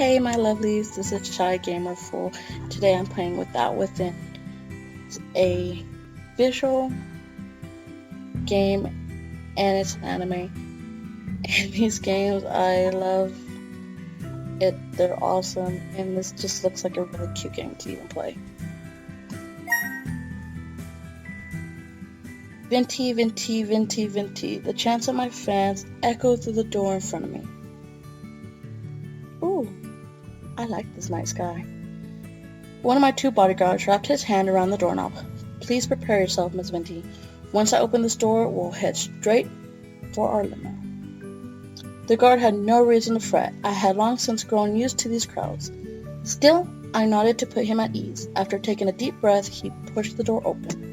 Hey my lovelies, this is ShyGamerFool. Today I'm playing WithoutWithin. It's a visual game and it's an anime. And these games, I love it. They're awesome and this just looks like a really cute game to even play. Venti, venti, venti, venti. The chants of my fans echo through the door in front of me. Ooh, I like this night sky. One of my two bodyguards wrapped his hand around the doorknob. Please prepare yourself, Miss Venti. Once I open this door, we'll head straight for our limo. The guard had no reason to fret. I had long since grown used to these crowds. Still, I nodded to put him at ease. After taking a deep breath, he pushed the door open.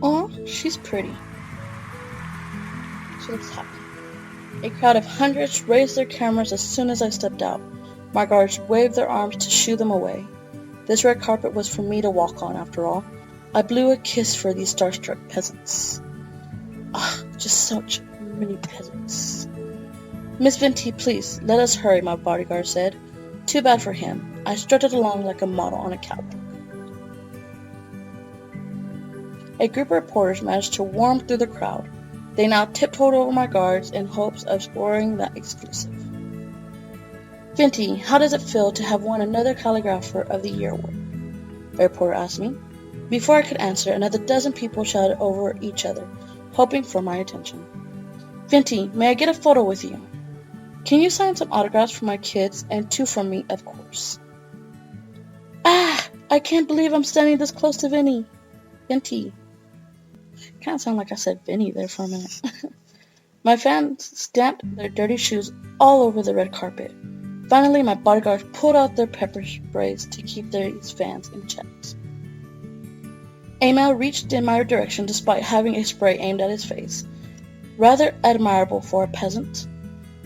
Oh, she's pretty. She looks happy. A crowd of hundreds raised their cameras as soon as I stepped out. My guards waved their arms to shoo them away. This red carpet was for me to walk on, after all. I blew a kiss for these starstruck peasants. Just such many peasants. Miss Venti, please, let us hurry, my bodyguard said. Too bad for him. I strutted along like a model on a catwalk. A group of reporters managed to worm through the crowd. They now tiptoed over my guards in hopes of scoring that exclusive. Venti, how does it feel to have won another Calligrapher of the Year award? A reporter asked me. Before I could answer, another dozen people shouted over each other, hoping for my attention. Venti, may I get a photo with you? Can you sign some autographs for my kids, and 2 from me, of course? I can't believe I'm standing this close to Venti. Kind of sound like I said Vinny there for a minute. My fans stamped their dirty shoes all over the red carpet. Finally, my bodyguards pulled out their pepper sprays to keep these fans in check. A male reached in my direction despite having a spray aimed at his face. Rather admirable for a peasant.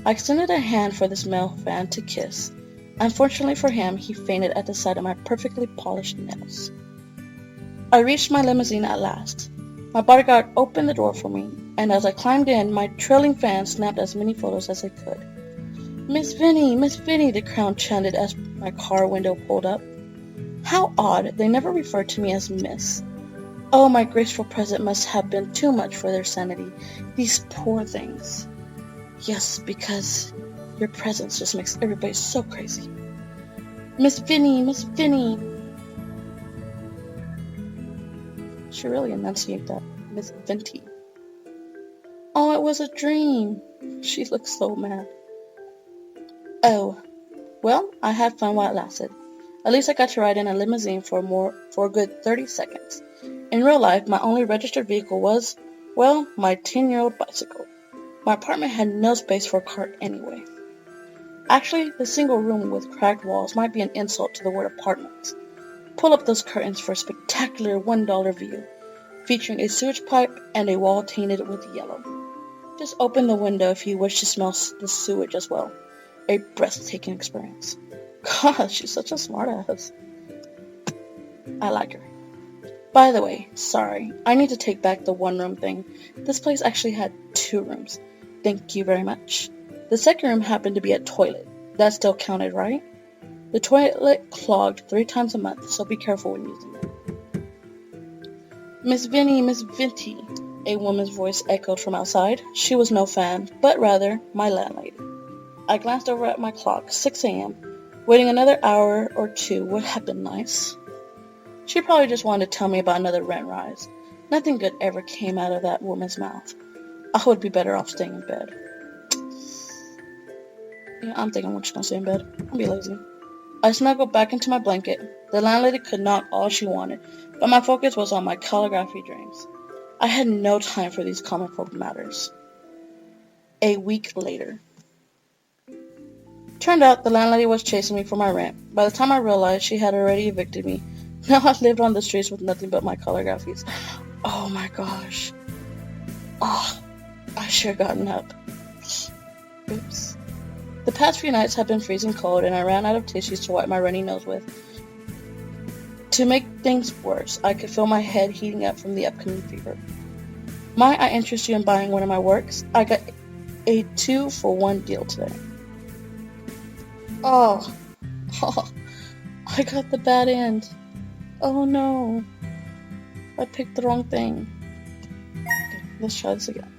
I extended a hand for this male fan to kiss. Unfortunately for him, he fainted at the sight of my perfectly polished nails. I reached my limousine at last. My bodyguard opened the door for me, and as I climbed in, my trailing fan snapped as many photos as I could. Miss Vinny, the crowd chanted as my car window pulled up. How odd, they never referred to me as Miss. Oh, my graceful present must have been too much for their sanity. These poor things. Yes, because your presence just makes everybody so crazy. Miss Vinny. She really enunciated that. Miss Venti. Oh, it was a dream. She looked so mad. Oh, well, I had fun while it lasted. At least I got to ride in a limousine for a good 30 seconds. In real life, my only registered vehicle was, well, my 10-year-old bicycle. My apartment had no space for a cart anyway. Actually, the single room with cracked walls might be an insult to the word apartment. Pull up those curtains for a spectacular $1 view, featuring a sewage pipe and a wall tainted with yellow. Just open the window if you wish to smell the sewage as well. A breathtaking experience. God, she's such a smartass. I like her. By the way, sorry, I need to take back the 1-room thing. This place actually had 2 rooms. Thank you very much. The second room happened to be a toilet. That still counted, right? The toilet clogged 3 times a month, so be careful when using it. Miss Venti, a woman's voice echoed from outside. She was no fan, but rather my landlady. I glanced over at my clock, 6 a.m. Waiting another hour or 2 would have been nice. She probably just wanted to tell me about another rent rise. Nothing good ever came out of that woman's mouth. I would be better off staying in bed. Yeah, I'm thinking I'm just gonna stay in bed. I'll be lazy. I snuggled back into my blanket. The landlady could knock all she wanted, but my focus was on my calligraphy dreams. I had no time for these comical matters. A week later. Turned out the landlady was chasing me for my rent. By the time I realized, she had already evicted me. Now I lived on the streets with nothing but my calligraphies. Oh my gosh. Oh, I should have gotten up. Oops. The past few nights have been freezing cold, and I ran out of tissues to wipe my runny nose with. To make things worse, I could feel my head heating up from the upcoming fever. Might I interest you in buying one of my works? I got a 2-for-1 deal today. Oh, I got the bad end. Oh no, I picked the wrong thing. Okay, let's try this again.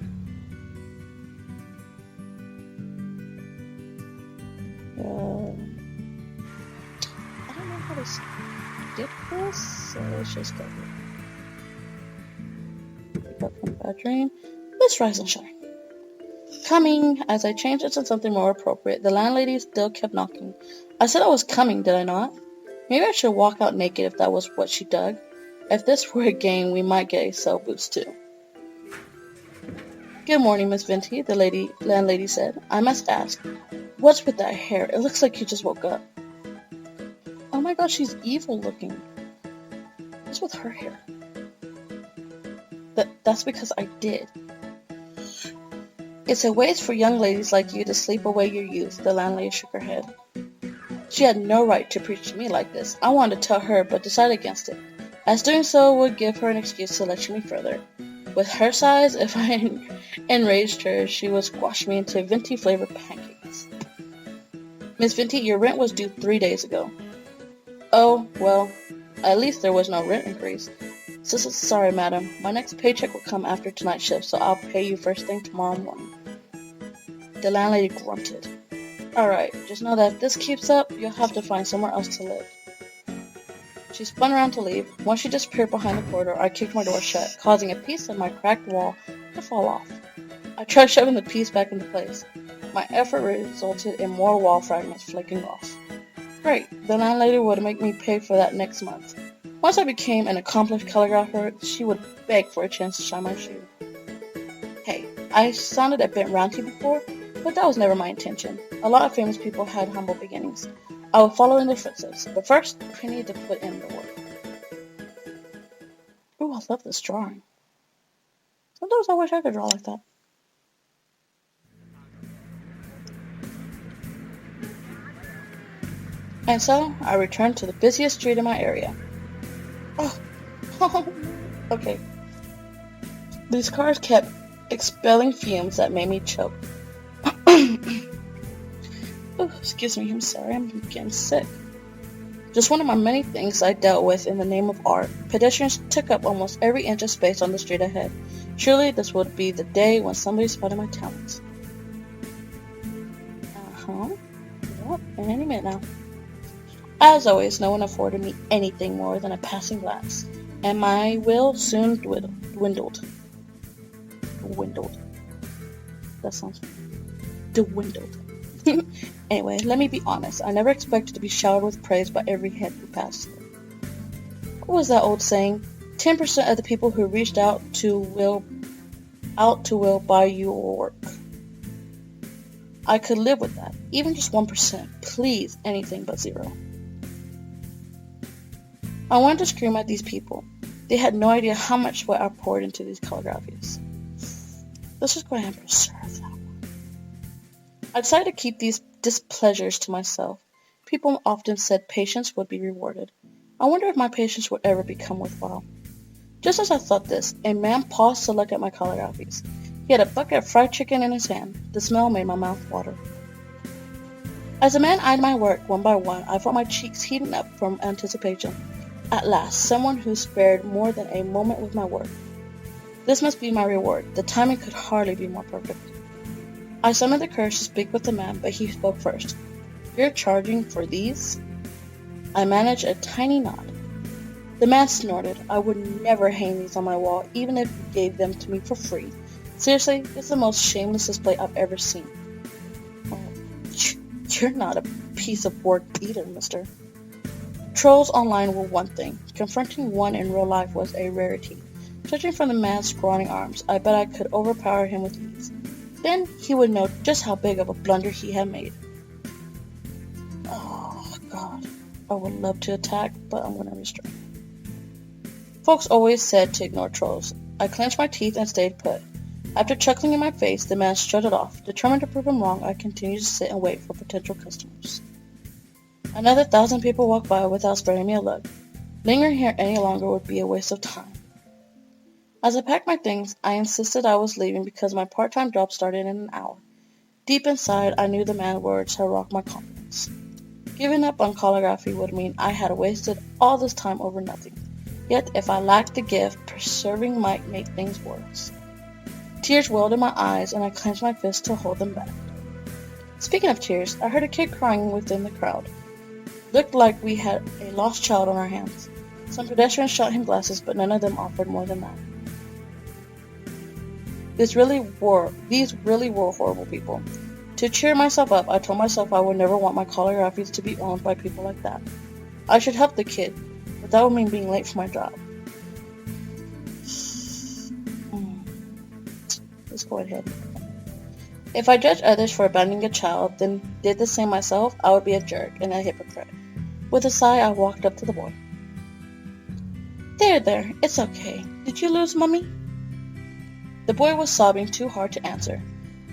I don't know how to skip this, so let's just go here. Wake up from a bad dream. Let's rise and shine. Coming! As I changed it to something more appropriate, the landlady still kept knocking. I said I was coming, did I not? Maybe I should walk out naked if that was what she dug. If this were a game, we might get a sell boost too. Good morning, Miss Venti, the landlady said. I must ask, what's with that hair? It looks like you just woke up. Oh my gosh, she's evil looking. What's with her hair? That's because I did. It's a waste for young ladies like you to sleep away your youth, the landlady shook her head. She had no right to preach to me like this. I wanted to tell her, but decided against it, as doing so would give her an excuse to lecture me further. With her size, if I enraged her, she would squash me into Venti-flavored pancakes. Miss Venti, your rent was due 3 days ago. Oh, well, at least there was no rent increase. Sorry, madam. My next paycheck will come after tonight's shift, so I'll pay you first thing tomorrow morning. The landlady grunted. Alright, just know that if this keeps up, you'll have to find somewhere else to live. She spun around to leave. Once she disappeared behind the corridor, I kicked my door shut, causing a piece of my cracked wall to fall off. I tried shoving the piece back into place. My effort resulted in more wall fragments flaking off. Great, the landlady would make me pay for that next month. Once I became an accomplished calligrapher, she would beg for a chance to shine my shoe. Hey, I sounded a bit ranty before, but that was never my intention. A lot of famous people had humble beginnings. I will follow in their footsteps, but first, I need to put in the work. Ooh, I love this drawing. Sometimes I wish I could draw like that. And so, I returned to the busiest street in my area. Oh, okay. These cars kept expelling fumes that made me choke. Oh, excuse me, I'm sorry, I'm getting sick. Just one of my many things I dealt with in the name of art. Pedestrians took up almost every inch of space on the street ahead. Surely this would be the day when somebody spotted my talents. Yep, any minute now. As always, no one afforded me anything more than a passing glance, and my will soon dwindled. That sounds dwindled. Anyway, let me be honest. I never expected to be showered with praise by every head who passed through. What was that old saying? 10% of the people who reached out to will buy your work. I could live with that. Even just 1%. Please, anything but 0. I wanted to scream at these people. They had no idea how much sweat I poured into these calligraphies. Let's just go ahead and preserve them. I decided to keep these displeasures to myself. People often said patience would be rewarded. I wonder if my patience would ever become worthwhile. Just as I thought this, a man paused to look at my calligraphies. He had a bucket of fried chicken in his hand. The smell made my mouth water. As the man eyed my work one by one, I felt my cheeks heating up from anticipation. At last, someone who spared more than a moment with my work. This must be my reward. The timing could hardly be more perfect. I summoned the courage to speak with the man, but he spoke first. You're charging for these? I managed a tiny nod. The man snorted. I would never hang these on my wall, even if you gave them to me for free. Seriously, it's the most shameless display I've ever seen. Oh, you're not a piece of work either, mister. Trolls online were one thing. Confronting one in real life was a rarity. Judging from the man's scrawny arms, I bet I could overpower him with ease. Then he would know just how big of a blunder he had made. Oh, God. I would love to attack, but I'm going to restrain. Folks always said to ignore trolls. I clenched my teeth and stayed put. After chuckling in my face, the man strutted off. Determined to prove him wrong, I continued to sit and wait for potential customers. Another 1,000 people walked by without sparing me a look. Lingering here any longer would be a waste of time. As I packed my things, I insisted I was leaving because my part-time job started in an hour. Deep inside, I knew the man's words had rocked my confidence. Giving up on calligraphy would mean I had wasted all this time over nothing. Yet, if I lacked the gift, persevering might make things worse. Tears welled in my eyes, and I clenched my fists to hold them back. Speaking of tears, I heard a kid crying within the crowd. Looked like we had a lost child on our hands. Some pedestrians shot him glasses, but none of them offered more than that. These really were horrible people. To cheer myself up, I told myself I would never want my calligraphies to be owned by people like that. I should help the kid, but that would mean being late for my job. Let's go ahead. If I judged others for abandoning a child, then did the same myself, I would be a jerk and a hypocrite. With a sigh, I walked up to the boy. There, it's okay. Did you lose Mommy? The boy was sobbing too hard to answer.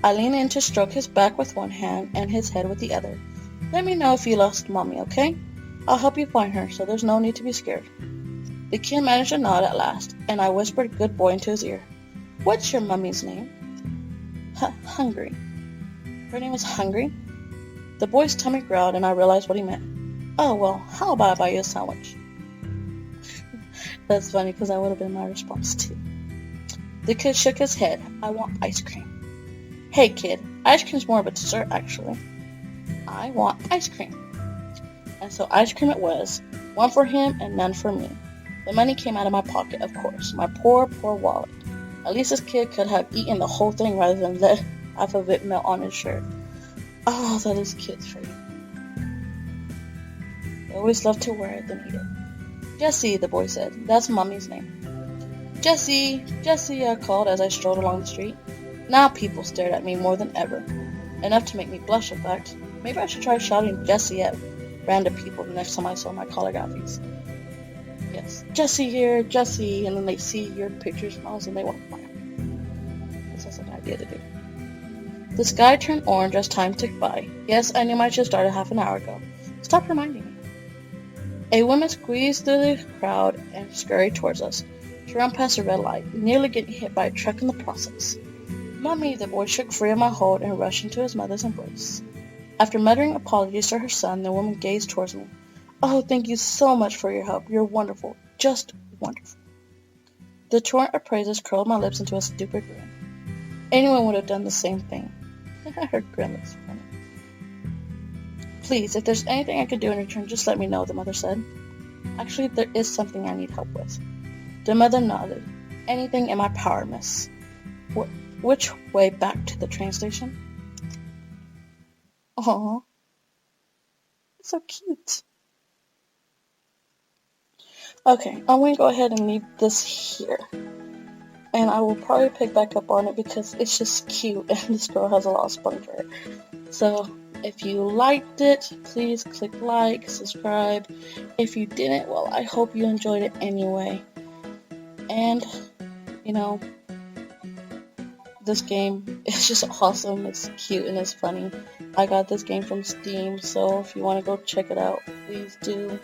I leaned in to stroke his back with one hand and his head with the other. Let me know if you lost Mommy, okay? I'll help you find her, so there's no need to be scared. The kid managed to nod at last, and I whispered good boy into his ear. What's your Mummy's name? Hungry. Her name is Hungry? The boy's tummy growled, and I realized what he meant. Oh, well, how about I buy you a sandwich? That's funny, because that would have been my response, too. The kid shook his head. I want ice cream. Hey, kid, ice cream's more of a dessert, actually. I want ice cream. And so ice cream it was. One for him and none for me. The money came out of my pocket, of course. My poor wallet. At least this kid could have eaten the whole thing rather than let half of it melt on his shirt. Oh, that is kids for you. They always love to wear it, then eat it. Jessie, the boy said. That's Mommy's name. Jessie, I called as I strolled along the street. Now people stared at me more than ever. Enough to make me blush, in fact. Maybe I should try shouting Jessie at random people the next time I saw my calligraphies. Yes, Jessie here, Jessie, and then they see your pictures and all, and they want to buy them. That's also an idea to do. The sky turned orange as time ticked by. Yes, I knew my show started half an hour ago. Stop reminding me. A woman squeezed through the crowd and scurried towards us. She ran past a red light, nearly getting hit by a truck in the process. Mommy, the boy shook free of my hold and rushed into his mother's embrace. After muttering apologies to her son, the woman gazed towards me. Oh, thank you so much for your help. You're wonderful. Just wonderful. The torrent of praises curled my lips into a stupid grin. Anyone would have done the same thing. Her grin looks funny. Please, if there's anything I could do in return, just let me know, the mother said. Actually, there is something I need help with. The mother nodded. Anything in my power, miss. Which way back to the train station? Aww. It's so cute. Okay, I'm going to go ahead and leave this here. And I will probably pick back up on it because it's just cute and this girl has a lot of spunk for it. So, if you liked it, please click like, subscribe. If you didn't, well, I hope you enjoyed it anyway. And, this game is just awesome. It's cute and it's funny. I got this game from Steam, so if you want to go check it out, please do.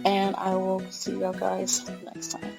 And I will see y'all guys next time.